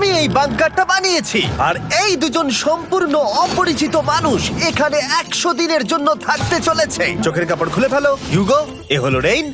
আমি এই বাংকারটা বানিয়েছি আর এই দুজন সম্পূর্ণ অপরিচিত মানুষ এখানে 100 দিনের জন্য থাকতে চলেছে। চোখের কাপড় খুলে ফেলো। হিউগো, এ হলো রেইন,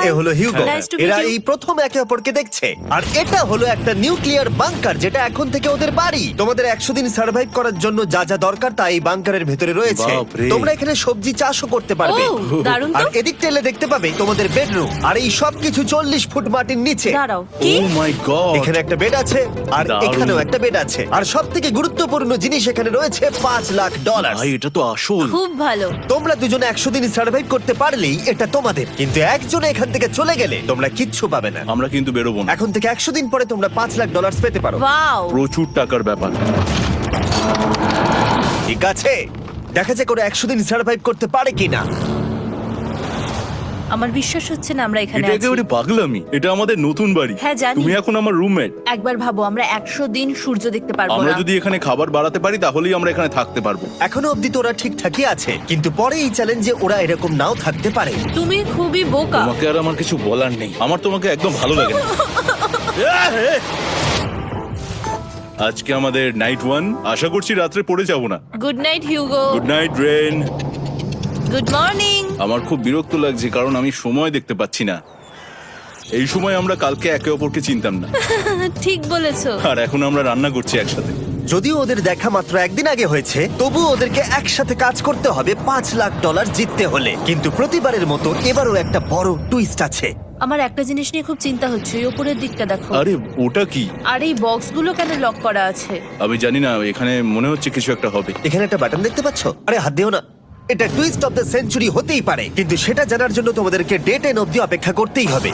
এ হলো হিউগো। Nice to meet এরা you. এই প্রথম একে অপরকে দেখছে। আর এটা হলো একটা নিউক্লিয়ার বাংকার যেটা এখন থেকে ওদের বাড়ি। তোমাদের 100 দিন সার্ভাইভ করার জন্য যা যা দরকার তা এই বাংকারের ভেতরে রয়েছে। বাপরে। তোমরা এখানে সবজি চাষও করতে পারবে। ও, দারুণ তো। আর এদিক টেলে দেখতে পাবে তোমাদের বেডরুম। আর এই সব কিছু 40 ফুট মাটির নিচে। দাঁড়াও, কি? ও মাই গড। এখানে একটা বেড আছে আর দারুণ। এখানেও একটা বেড আছে। আর সবথেকে গুরুত্বপূর্ণ জিনিস এখানে রয়েছে $5,00,000। ভাই এটা তো আসল। খুব ভালো। তোমরা দুজনে 100 দিন সার্ভাইভ করতে পারলেই এটা তোমাদের। কিন্তু একজন এখান থেকে চলে গেলে তোমরা কিচ্ছু পাবে না। আমরা কিন্তু বেরোবো না। এখন থেকে 100 দিন পরে তোমরা $5,00,000 পেতে পারো। ওয়াও। প্রচুর টাকার ব্যাপার। ঠিক আছে, দেখা যাক ওরা 100 দিন সার্ভাইভ করতে পারে কিনা। আমার বিশ্বাস হচ্ছে না আমরা এখানে এটা আছি। একেবারে পাগলামি। এটা আমাদের নতুন বাড়ি। হ্যাঁ, জানি। তুমি এখন আমার রুমমেট। একবার ভাবো, আমরা 100 দিন সূর্য দেখতে পারবো আমরা না। যদি এখানে খাবার বাড়াতে পারি তাহলেই আমরা এখানে থাকতে পারবো। এখনো অব্দি তো ওরা ঠিকঠাকই আছে, কিন্তু পরে এই চ্যালেঞ্জে ওরা এরকম নাও থাকতে পারে। তুমি খুবই বোকা। তোমাকে আর আমার কিছু বলার নেই। আমার তোমাকে একদম ভালো লাগে না। আজকে আমাদের নাইট 1। আশা করছি রাত্রে পড়ে যাব না। Good night Hugo. Good night Ren. Good morning. আমার খুব বিরক্ত লাগছে কারণ আমি সময় দেখতে পাচ্ছি না। এই সময় আমরা কালকে একে অপরকে চিনতাম না, ঠিক বলেছো। আর এখন আমরা রান্না করছি একসাথে। যদিও ওদের দেখা মাত্র একদিন আগে হয়েছে, তবু ওদেরকে একসাথে কাজ করতে হবে $5,00,000 জিততে হলে। কিন্তু প্রতিবারের মতো এবারও একটা বড় টুইস্ট আছে। আমার একটা জিনিস নিয়ে খুব চিন্তা হচ্ছে, ওই উপরের দিকটা দেখো। আরে ওটা কি? আর এই বক্সগুলো কেন লক করা আছে? আমি জানি না, এখানে মনে হচ্ছে কিছু একটা হবে। এখানে একটা বাটন দেখতে পাচ্ছ? আরে হাত দিও না। এটা টুইস্ট অফ দ্য সেঞ্চুরি হতেই পারে, কিন্তু সেটা জানার জন্য তোমাদেরকে ডে 10 অব্দি অপেক্ষা করতেই হবে।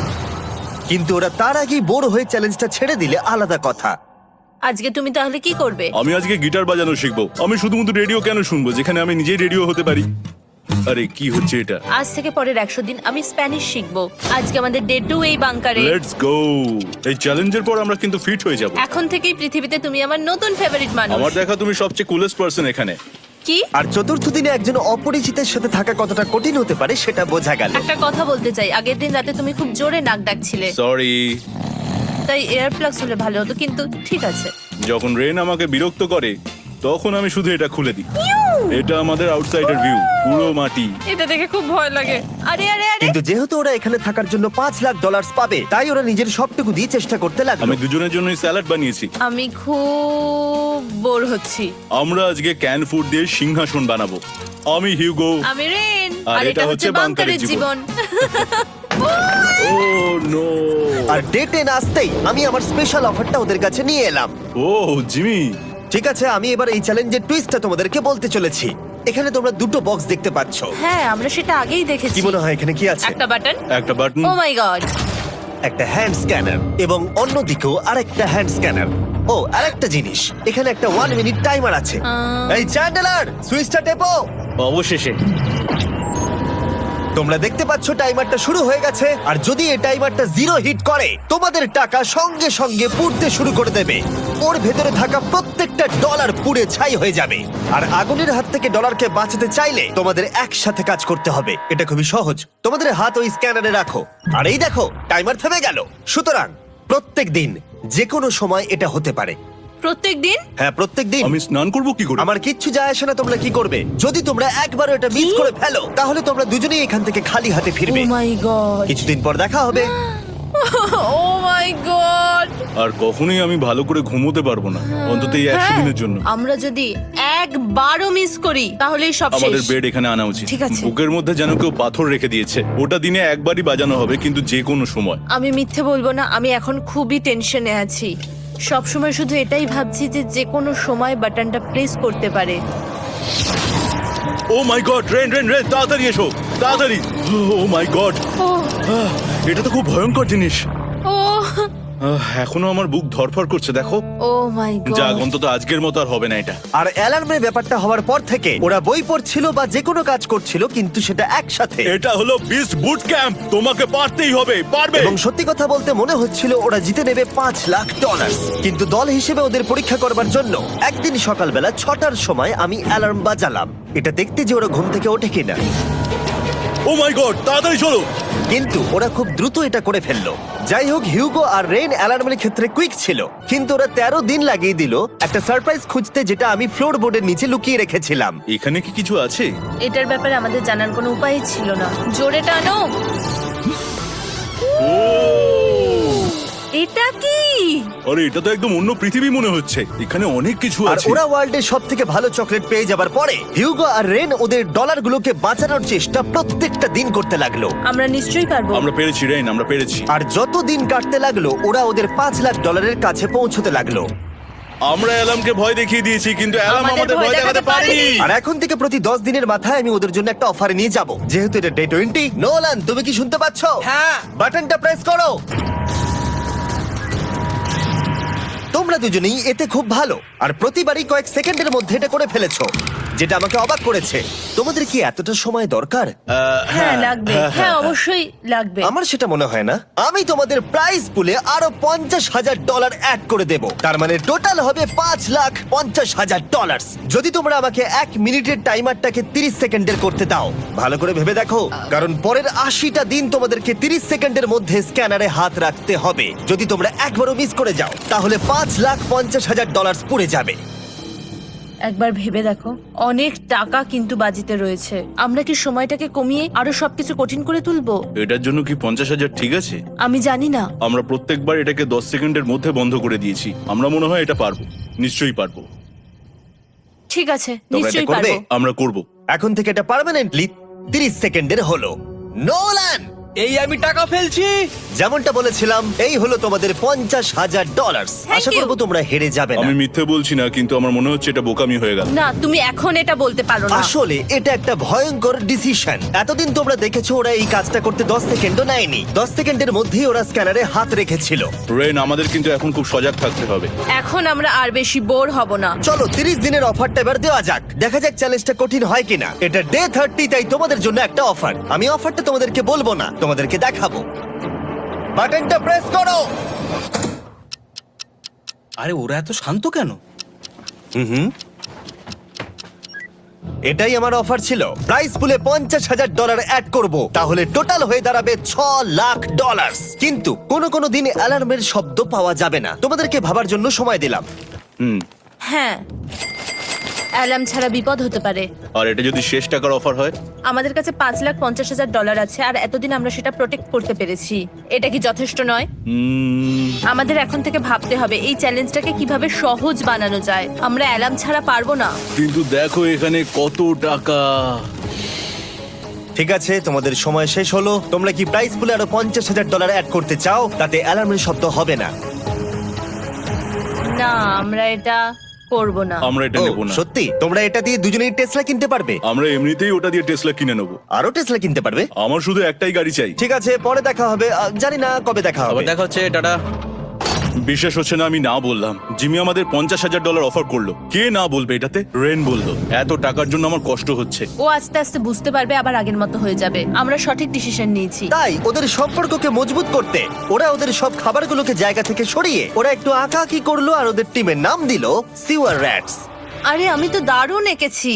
কিন্তু ওরা তার আগেই বোর হয়ে চ্যালেঞ্জটা ছেড়ে দিলে আলাদা কথা। আজকে তুমি তাহলে কি করবে? আমি আজকে গিটার বাজানো শিখবো। আমি শুধুমাত্র রেডিও কেন শুনবো যেখানে আমি নিজেই রেডিও হতে পারি? আরে কি হচ্ছে এটা? আজ থেকে পরের 100 দিন আমি স্প্যানিশ শিখবো। আজকে আমাদের ডে 2 এই বাংকারে। Let's go. এই চ্যালেঞ্জের পর আমরা কিন্তু ফিট হয়ে যাব। এখন থেকেই পৃথিবীতে তুমি আমার নতুন ফেভারিট মানুষ। আমার দেখা তুমি সবচেয়ে কুলেস্ট পারসন এখানে। কি? আর চতুর্থ দিনে একজন অপরিচিতের সাথে থাকা কতটা কঠিন হতে পারে সেটা বোঝা গেল। একটা কথা বলতে চাই, আগের দিন রাতে তুমি খুব জোরে নাক ডাকছিলে, সরি। তাই এয়ার প্লাগস হলে ভালো হতো, কিন্তু ঠিক আছে। যখন রেন আমাকে বিরক্ত করে তখন আমি শুধু এটা খুলে দিই। এটা আমাদের আউটসাইডার ভিউ, পুরো মাটি। এটা দেখে খুব ভয় লাগে। আরে আরে আরে, কিন্তু যেহেতু ওরা এখানে থাকার জন্য $5,00,000 পাবে, তাই ওরা নিজের সবটুকু দিয়ে চেষ্টা করতে লাগলো। আমি দুজনের জন্যই স্যালাড বানিয়েছি। আমি খুব বোর হচ্ছি। আমরা আজকে ক্যান ফুড দিয়ে সিংহাসন বানাবো। আমি হিউগো। আমি রেন, আর আর এটা এটা হচ্ছে হচ্ছে বাংকারের বাংকারের জীবন। ও নো। আর ডে 10 আসতেই আমি আমার স্পেশাল অফারটা ওদের কাছে নিয়ে এলাম। ও জিমি। ঠিক আছে, আমি এবার এই চ্যালেঞ্জের টুইস্টটা তোমাদেরকে বলতে চলেছি। এখানে তোমরা দুটো বক্স দেখতে পাচ্ছ। হ্যাঁ, আমরা সেটা আগেই দেখেছি। কি মনে হয় এখানে কি আছে? একটা বাটন। একটা বাটন। O my god. একটা হ্যান্ড স্ক্যানার এবং অন্যদিকেও আরেকটা হ্যান্ড স্ক্যানার। ও, আরেকটা জিনিস, এখানে একটা 1 মিনিট টাইমার আছে। এই চ্যান্ডেলার, সুইচটা টেপো। অবশেষে। তোমরা দেখতে পাচ্ছ টাইমারটা শুরু হয়ে গেছে। আর যদি এই টাইমারটা 0 হিট করে, তোমাদের টাকা সঙ্গে সঙ্গে পুড়তে শুরু করে দেবে। ওর ভেতরে থাকা প্রত্যেকটা ডলার পুড়ে ছাই হয়ে যাবে। আর আগুনের হাত থেকে ডলারকে বাঁচাতে চাইলে তোমাদের একসাথে কাজ করতে হবে। এটা খুবই সহজ। তোমাদের হাত ওই স্ক্যানারে রাখো, আর এই দেখো টাইমার থেমে গেল। সুতরাং প্রত্যেক দিন যে কোনো সময় এটা হতে পারে। প্রত্যেক দিন? হ্যাঁ, প্রত্যেক দিন। আমি স্নান করব কি করে? আমার কিচ্ছু যায় আসে না তোমরা কি করবে। যদি তোমরা একবারও এটা মিস করে ফেলো, তাহলে তোমরা দুজনেই এখান থেকে খালি হাতে ও ফিরবে। মাই গড। কিছুদিন পর দেখা হবে। ও মাই গড। আর কখনোই আমি ভালো করে ঘুমোতে পারবো না, অন্তত এই 100 দিনের জন্য। আমরা যদি একবারও মিস করি তাহলেই সব আমাদের শেষ। বেড এখানে আনা উচিত। ঠিক আছে। বুকের মধ্যে যেন কেউ পাথর রেখে দিয়েছে। ওটা দিনে একবারই বাজানো হবে, কিন্তু যে কোনো সময়। আমি মিথ্যে বলবো না, আমি এখন খুবই টেনশনে আছি। সব সময় শুধু এটাই ভাবছি যে যে কোনো সময় বাটনটা প্রেস করতে পারে। ও my god, rain rain rain, তাড়াতাড়ি এসো, তাড়াতাড়ি। ও মাই গড, ও এটা তো খুব ভয়ঙ্কর জিনিস। ও এখনো আমার বুক ধরফর করছে, দেখো। ও মাই গড। যাক, অন্তত আজকের মতো আর হবে না এটা। আর অ্যালার্মের ব্যাপারটা হওয়ার পর থেকে ওরা বই পড়ছিল বা যে কোনো কাজ করছিল, কিন্তু সেটা একসাথে। এটা হলো বিস্ট বুট ক্যাম্প, তোমাকে পারতেই হবে, পারবে। এবং সত্যি কথা বলতে মনে হচ্ছিল ওরা জিতে নেবে $5,00,000। কিন্তু দল হিসেবে ওদের পরীক্ষা করবার জন্য একদিন সকালবেলা 6টার সময় আমি অ্যালার্ম বাজালাম, এটা দেখতে যে ওরা ঘুম থেকে ওঠে কিনা। ও মাই গড, তাড়াতাড়ি চলো। কিন্তু ওরা খুব দ্রুত এটা করে ফেললো। যাই হোক, হিউগো আর রেইন অ্যালার্মের ক্ষেত্রে কুইক ছিল, কিন্তু ওরা 13 দিন লাগিয়ে দিল একটা সারপ্রাইজ খুঁজতে, যেটা আমি ফ্লোর বোর্ডের নিচে লুকিয়ে রেখেছিলাম। এখানে কি কিছু আছে? এটার ব্যাপারে আমাদের জানার কোনো উপায় ছিল না। জোরে টানো। ও এটা কি? আরে, এটা তো একদম অন্য পৃথিবী মনে হচ্ছে। এখানে অনেক কিছু আর আছে। ওরা ওয়ার্ল্ডের সব থেকে ভালো চকলেট পেয়ে যাবার পরে হিউগো আর রেন ওদের ডলারগুলোকে বাঁচানোর চেষ্টা প্রত্যেকটা দিন করতে লাগলো। আমরা নিশ্চয়ই পারবো। আমরা পেরেছি রেইন, আমরা পেরেছি। আর যত দিন কাটতে লাগলো, ওরা ওদের $5,00,000 কাছে পৌঁছতে লাগলো। আমরা অ্যালামকে ভয় দেখিয়ে দিয়েছি, কিন্তু অ্যালাম আমাদের ভয় দেখাতে পারেনি। আর এখন থেকে প্রতি 10 দিনের মাথায় আমি ওদের জন্য একটা অফারে নিয়ে যাব, যেহেতু এটা ডে 20। নোলান, তুমি কি শুনতে পাচ্ছ? হ্যাঁ। বাটনটা প্রেস করো। তোমরা দুজনেই এতে খুব ভালো, আর প্রতিবারই কয়েক সেকেন্ডের মধ্যে এটা করে ফেলেছো, যেটা আমাকে অবাক করেছে। তোমাদের কি এতটা সময় দরকার? হ্যাঁ লাগবে, হ্যাঁ অবশ্যই লাগবে। আমার সেটা মনে হয় না। আমি তোমাদের প্রাইস পুলে আরো $50,000 অ্যাড করে দেব, তার মানে টোটাল হবে $5,50,000। যদি তোমরা আমাকে 1 মিনিটের টাইমারটাকে 30 সেকেন্ডের করতে দাও। ভালো করে ভেবে দেখো, কারণ পরের 80টা দিন তোমাদেরকে 30 সেকেন্ডের মধ্যে স্ক্যানারে হাত রাখতে হবে। যদি তোমরা একবারও মিস করে যাও, তাহলে $5,50,000 পুড়ে যাবে। একবার ভেবে দেখো, অনেক টাকা কিন্তু বাজিতে রয়েছে। আমরা কি সময়টাকে কমিয়ে আরো সবকিছু কঠিন করে তুলবো? এটার জন্য কি 50,000 ঠিক আছে? আমি জানি না। আমরা প্রত্যেকবার এটাকে 10 সেকেন্ডের মধ্যে বন্ধ করে দিয়েছি। আমরা মনে হয় এটা পারবো, নিশ্চয়ই পারবো। ঠিক আছে, তোমরা এটা নিশ্চয়ই করবে? পারবো। আমরা করব। এখন থেকে এটা পার্মানেন্টলি 30 সেকেন্ডের হলো। নোলান, এই আমি টাকা ফেলছি। যেমনটা বলেছিলাম, এই হলো তোমাদের $50,000। Thank Asha you. করবো তোমরা হেরে যাবে না। আমি মিথ্যে বলছি না, কিন্তু আমার মনে হচ্ছে এটা বোকামি হয়ে গেল। না, তুমি এখন এটা বলতে পারো না। আসলে এটা একটা ভয়ঙ্কর ডিসিশন। এতদিন তোমরা দেখেছো ওরা এই কাজটা করতে 10 সেকেন্ডও নেয়নি। 10 সেকেন্ডের মধ্যেই ওরা স্ক্যানারে হাত রেখেছিল। রেন, আমাদের কিন্তু এখন খুব সজাগ থাকতে হবে। এখন আমরা আর বেশি বোর হব না। চলো 30 দিনের অফারটা এবার দেওয়া যাক, দেখা যাক চ্যালেঞ্জটা কঠিন হয় কিনা। এটা ডে 30, তাই তোমাদের জন্য একটা অফার। আমি অফারটা তোমাদেরকে বলবো না, তোমাদেরকে দেখাবো। বাটনটা প্রেস করো। আরে ওরা এত শান্ত কেন? এটাই আমার অফার ছিল। প্রাইস পুলে $50,000 অ্যাড করব, তাহলে টোটাল হয়ে দাঁড়াবে $6,00,000। কিন্তু কোনো দিন অ্যালার্মের শব্দ পাওয়া যাবে না। তোমাদেরকে ভাবার জন্য সময় দিলাম। হ্যাঁ, অ্যালার্ম ছাড়া বিপদ হতে পারে। আর এটা যদি শেষ টাকার অফার হয়? আমাদের কাছে $5,50,000 আছে, আর এতদিন আমরা সেটা প্রোটেক্ট করতে পেরেছি। এটা কি যথেষ্ট নয়? আমাদের এখন থেকে ভাবতে হবে এই চ্যালেঞ্জটাকে কিভাবে সহজ বানানো যায়। আমরা অ্যালার্ম ছাড়া পারবো না। কিন্তু দেখো এখানে কত টাকা। ঠিক আছে, তোমাদের সময় শেষ হলো। তোমরা কি প্রাইস পুলে আরো $50,000 অ্যাড করতে চাও? তাতে অ্যালার্মের শব্দ হবে না। না, আমরা এটা করব না। আমরা এটা ও, নেব না। সত্যি? তোমরা এটা দিয়ে দুজনেই টেসলা কিনতে পারবে? আমরা এমনিতেই ওটা দিয়ে টেসলা কিনে নেব। আরো টেসলা কিনতে পারবে? আমার শুধু একটাই গাড়ি চাই। ঠিক আছে, পরে দেখা হবে। জানি না কবে দেখা আবার হবে। দেখা হচ্ছে, টাটা। বিশ্বাস হচ্ছে না আমি না বললাম। জিমি আমাদের $50,000 অফার করলো। কে না বলবে এটাতে? রেন বললো। এত টাকার জন্য আমার কষ্ট হচ্ছে। ও আস্তে আস্তে বুঝতে পারবে, আবার আগের মতো হয়ে যাবে। আমরা সঠিক ডিসিশন নিয়েছি। তাই ওদের সম্পর্ককে মজবুত করতে ওরা ওদের সব খাবারগুলোকে জায়গা থেকে সরিয়ে ওরা একটু আঁকাআঁকি করলো, আর ওদের টিমের নাম দিল সিওয়ার র্যাটস। আরে আমি তো দারুণ এঁকেছি।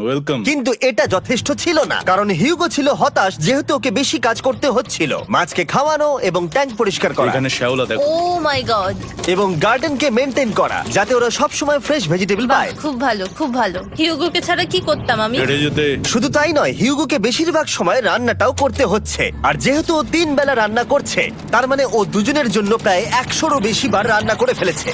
ওয়েলকাম। কিন্তু এটা যথেষ্ট ছিল না, কারণ হিউগো ছিল হতাশ, যেহেতু ওকে বেশি কাজ করতে হচ্ছিল। মাছকে খাওয়ানো এবং ট্যাঙ্ক পরিষ্কার করা এখানে শ্যাওলা দেখো। ও মাই গড, এবং গার্ডেনকে মেনটেন করা, যাতে ওরা সব সময় ফ্রেশ ভেজিটেবল পায়। খুব ভালো, খুব ভালো। হিউগোকে ছাড়া কি করতাম আমি? হেরে যেতে। শুধু তাই নয়, হিউগোকে বেশিরভাগ সময় রান্নাটাও করতে হচ্ছে। আর যেহেতু ও 3 বেলা রান্না করছে, তার মানে ও দুজনের জন্য প্রায় 100রও বেশি বার রান্না করে ফেলেছে।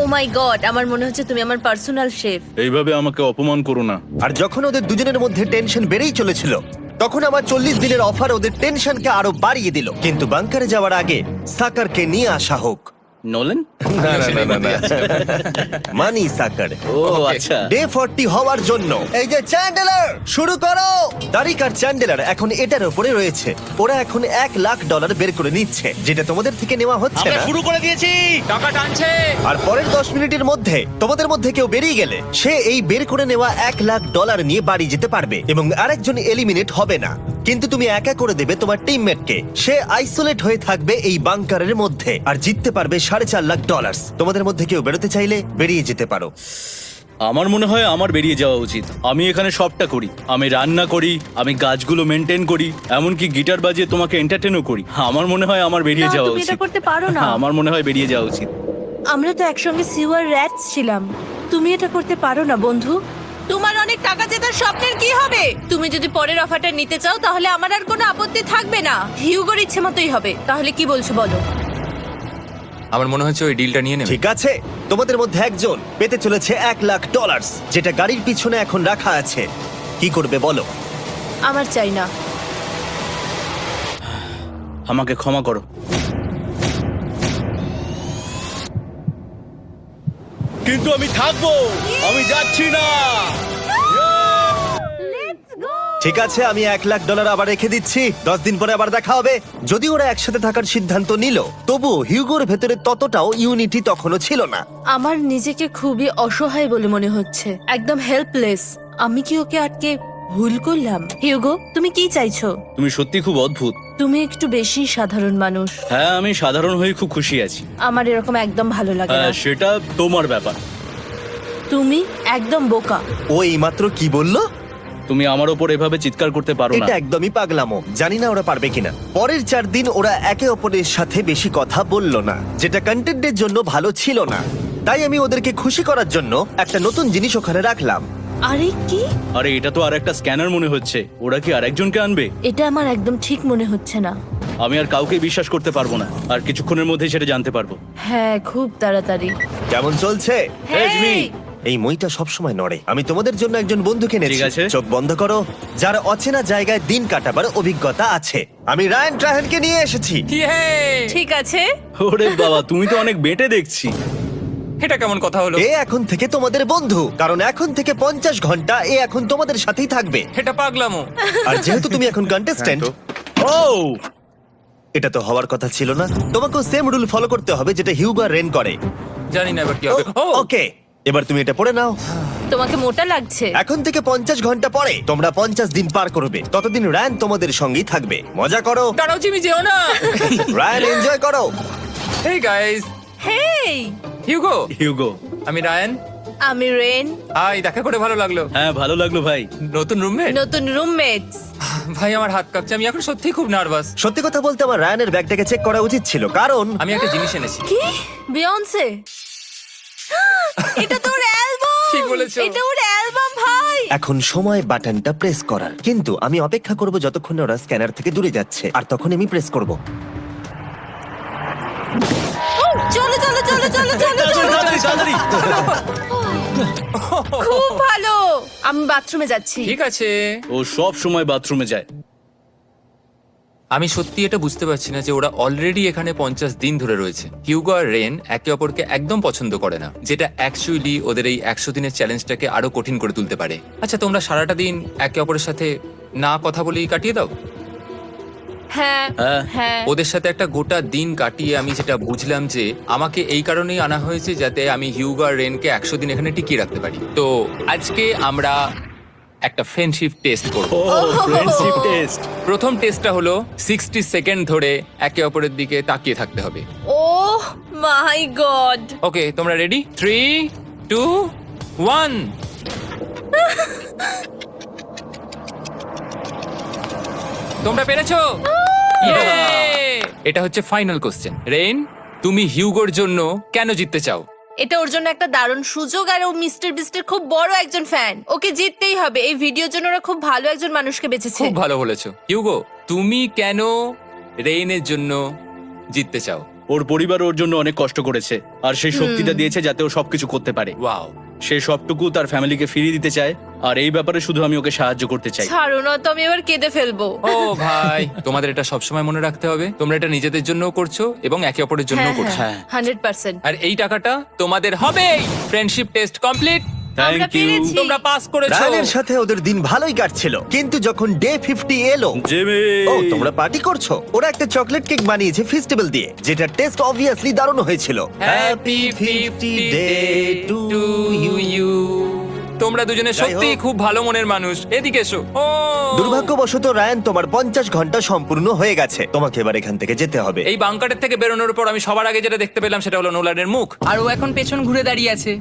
ও মাই গড, আমার মনে হচ্ছে তুমি আমার পার্সোনাল শেফ। এইভাবে আমাকে অপমান করো না। আর যখন ওদের দুজনের মধ্যে টেনশন বেড়েই চলেছিল, তখন আমার 40 দিনের অফার ওদের টেনশনকে আরো বাড়িয়ে দিল। কিন্তু বাংকারে যাওয়ার আগে সাকারকে নিয়ে আসা হোক। নোলেন? মানি সাকার। ও আচ্ছা। ডে 40 হওয়ার জন্য এই যে চ্যান্ডেলার শুরু করো। তারিক আর চ্যান্ডেলার এখন এটার উপরে রয়েছে। ওরা এখন $1,00,000 বের করে নিচ্ছে, যেটা তোমাদের থেকে নেওয়া হচ্ছে আমরা না। শুরু করে দিয়েছি, টাকা টানছে। আর পরের 10 মিনিটের মধ্যে তোমাদের মধ্যে কেউ বেরিয়ে গেলে সে এই বের করে নেওয়া $1,00,000 নিয়ে বাড়ি যেতে পারবে, এবং আরেকজন এলিমিনেট হবে না। কিন্তু তুমি একা করে দেবে তোমার টিমমেটকে। সে আইসোলেট হয়ে থাকবে এই বাংকারের মধ্যে, আর জিততে পারবে $4.5 লাখ। তোমাদের মধ্যে কেউ বেরোতে চাইলে বেরিয়ে যেতে পারো। আমার মনে হয় আমার বেরিয়ে যাওয়া উচিত। আমি এখানে সবটা করি, আমি রান্না করি, আমি গাছগুলো মেনটেন করি, এমনকি গিটার বাজিয়ে তোমাকে এন্টারটেনও করি। আমার মনে হয় আমার বেরিয়ে না, যাওয়া তুমি এটা উচিত। করতে পারো না। আমার মনে হয় বেরিয়ে যাওয়া উচিত। আমরা তো একসঙ্গে সিওয়ার র্যাটস ছিলাম। তুমি এটা করতে পারো না বন্ধু। তোমার অনেক টাকা জেতার স্বপ্নের কি হবে? তুমি যদি পরের অফারটা নিতে চাও তাহলে আমার আর কোনো আপত্তি থাকবে না। হিউগোর ইচ্ছে মতোই হবে। তাহলে কি বলছো বলো? আমার মনে হচ্ছে ওই ডিলটা নিয়ে নেবে। ঠিক আছে, তোমাদের মধ্যে একজন পেতে চলেছে $1,00,000, যেটা গাড়ির পিছনে এখন রাখা আছে। কি করবে বলো? আমার চাই না। আমাকে ক্ষমা করো। কিন্তু আমি থাকবো, আমি যাচ্ছি না। ঠিক আছে, আমি $1,00,000 আবার রেখে দিচ্ছি। 10 দিন পরে আবার দেখা হবে। যদি ওরা একসাথে থাকার সিদ্ধান্ত নিল, তবু হিউগোর ভেতরে ততটাও ইউনিটি তখনও ছিল না। আমার নিজেকে খুবই অসহায় বলে মনে হচ্ছে, একদম হেল্পলেস। আমি কি ওকে আটকে ভুল করলাম? হিউগো, তুমি কি চাইছো? তুমি সত্যি খুব অদ্ভুত। তুমি একটু বেশি সাধারণ মানুষ। হ্যাঁ, আমি সাধারণ হয়ে খুব খুশি আছি। আমার এরকম একদম ভালো লাগে না। সেটা তোমার ব্যাপার। তুমি একদম বোকা। ও এইমাত্র কি বললো? তুমি আমার ওপর এভাবে চিৎকার করতে পারো না। এটা একদমই পাগলামো। জানি না ওরা পারবে কিনা। পরের 4 দিন ওরা একে অপরের সাথে বেশি কথা বলল না, যেটা কন্টেন্টের জন্য ভালো ছিল না। তাই আমি ওদেরকে খুশি করার জন্য একটা নতুন জিনিস ওখানে রাখলাম। আরে কি? আরে এটা তো আর একটা স্ক্যানার মনে হচ্ছে। ওরা কি আরেকজনকে আনবে? এটা আমার একদম ঠিক মনে হচ্ছে না। আমি আর কাউকে বিশ্বাস করতে পারবো না। আর কিছুক্ষণের মধ্যেই সেটা জানতে পারবো। হ্যাঁ, খুব তাড়াতাড়ি। কেমন চলছে? Hey, Jimmy! এই মইটা সবসময় নড়ে। আমি তোমাদের জন্য একজন বন্ধুকে এনেছি। ঠিক আছে। চোখ বন্ধ করো। যার অচেনা জায়গায় দিন কাটাবার অভিজ্ঞতা আছে। আমি রায়ান ট্রাহেনকে নিয়ে এসেছি। ইয়ে! ঠিক আছে। ওরে বাবা, তুমি তো অনেক বেটে দেখছি। এটা কেমন কথা হলো? এ এখন থেকে তোমাদের বন্ধু, কারণ এখন থেকে 50 ঘন্টা এ এখন তোমাদের সাথেই থাকবে। এটা পাগলামো। আর যেহেতু তুমি এখন কন্টেস্ট্যান্ট, ও এটা তো হওয়ার কথা ছিল না। তোমাকেও সেম রুল ফলো করতে হবে যেটা হিউগো আর রেন করে। জানি না এবার কি হবে। ও ওকে, এবার তুমি এটা পড়ে নাও। তোমাকে মোটা লাগছে। এখন থেকে 50 ঘন্টা পরে তোমরা 50 দিন পার করবে। ততদিন রায়ান তোমাদের সঙ্গেই থাকবে। মজা করো। দাঁড়াও জিমি, যেও না। রায়ান, এনজয় করো। হেই গাইস, হেই, হিউগো। হিউগো। আমি রায়ান। আমি রেন। হাই, দেখা করে ভালো লাগলো। হ্যাঁ, ভালো লাগলো ভাই। নতুন রুমমেট। নতুন রুমমেটস। ভাই আমার হাত কাঁপছে, আমি এখন সত্যিই খুব নার্ভাস। সত্যি কথা বলতে আমার রায়ানের ব্যাগটাকে চেক করা উচিত ছিল, কারণ আমি একটা জিনিস এনেছি। কি? বিয়ন্সে? এটা তো ওর অ্যালবাম। ঠিক বলেছো। এটা ওর অ্যালবাম ভাই। এখন সময় বাটনটা প্রেস করার। কিন্তু আমি অপেক্ষা করব যতক্ষণ না ওরা স্ক্যানার থেকে দূরে যাচ্ছে, আর তখন আমি প্রেস করব। চলো চলো চলো চলো চলো চলো। তাড়াতাড়ি। খুব ভালো। আমি বাথরুমে যাচ্ছি। ঠিক আছে। ও সব সময় বাথরুমে যায়। আমি সত্যি এটা বুঝতে পারছি না যে ওরা অলরেডি এখানে 50 দিন ধরে রয়েছে। হিউগো আর রেন একে অপরকে একদম পছন্দ করে না, যেটা অ্যাকচুয়ালি ওদের এই 100 দিনের চ্যালেঞ্জটাকে আরো কঠিন করে তুলতে পারে। আচ্ছা, তোমরা সারাটা দিন একে অপরের সাথে না কথা বলেই কাটিয়ে দাও? হ্যাঁ হ্যাঁ। হ্যাঁ। ওদের সাথে একটা গোটা দিন কাটিয়ে আমি যেটা বুঝলাম যে আমাকে এই কারণেই আনা হয়েছে যাতে আমি হিউগো আর রেনকে 100 দিন এখানে টিকিয়ে রাখতে পারি। তো আজকে আমরা একটা ফ্রেন্ডশিপ টেস্ট করব। ও ফ্রেন্ডশিপ টেস্ট। প্রথম টেস্টটা হলো 60 সেকেন্ড ধরে একে অপরের দিকে তাকিয়ে থাকতে হবে। ওহ মাই গড। ওকে, তোমরা রেডি? 3, 2, 1। তোমরা পেরেছো? Yay! এটা হচ্ছে ফাইনাল কোশ্চেন। রেইন, তুমি হিউগোর জন্য কেন জিততে চাও? এটা ওর জন্য একটা দারুণ সুযোগ, আর ও মিস্টার বিস্টের খুব বড় একজন ফ্যান। ওকে জিততেই হবে। এই ভিডিওর জন্য ওরা খুব ভালো একজন মানুষকে বেঁচেছে। খুব ভালো বলেছো। হিউগো, তুমি কেন রেইনের জন্য জিততে চাও? ওর পরিবার ওর জন্য অনেক কষ্ট করেছে, আর সেই শক্তিটা দিয়েছে যাতে ও সবকিছু করতে পারে। ওয়াও। সে সবটুকু তার ফ্যামিলিকে ফিরিয়ে দিতে চায়, আর এই ব্যাপারে শুধু আমি ওকে সাহায্য করতে চাই। ছাড়ো না তো, আমি এবার কেঁদে ফেলবো। ও ভাই, তোমাদের এটা সবসময় মনে রাখতে হবে। তোমরা এটা নিজেদের জন্যও করছো এবং একে অপরের জন্যও করছো। হ্যাঁ। 100%। আর এই টাকাটা তোমাদের হবেই। Friendship test complete. আমরা থ্যাংক ইউ পেরেছি। তোমরা পাস করেছো। রায়ানের সাথে ওদের দিন ভালোই কাটছিল, কিন্তু যখন ডে 50 এলো, জিমি। ও তোমরা পার্টি করছো। ওরা একটা চকলেট কেক বানিয়েছে ফেস্টিভ্যাল দিয়ে, যেটা টেস্ট অবভিয়াসলি দারুণ হয়েছিল। Happy 50 day to you. তোমরা দুজনে যাই সত্যি হোক। খুব ভালো মনের মানুষ, এদিকে এসো। ও দুর্ভাগ্যবশত রায়ান, তোমার 50 ঘন্টা সম্পূর্ণ হয়ে গেছে। তোমাকে এবার এখান থেকে যেতে হবে। এই বাংকারের থেকে বেরোনোর পর আমি সবার আগে যেটা দেখতে পেলাম সেটা হলো নোলানের মুখ। আর ও এখন পেছন ঘুরে দাঁড়িয়ে আছে।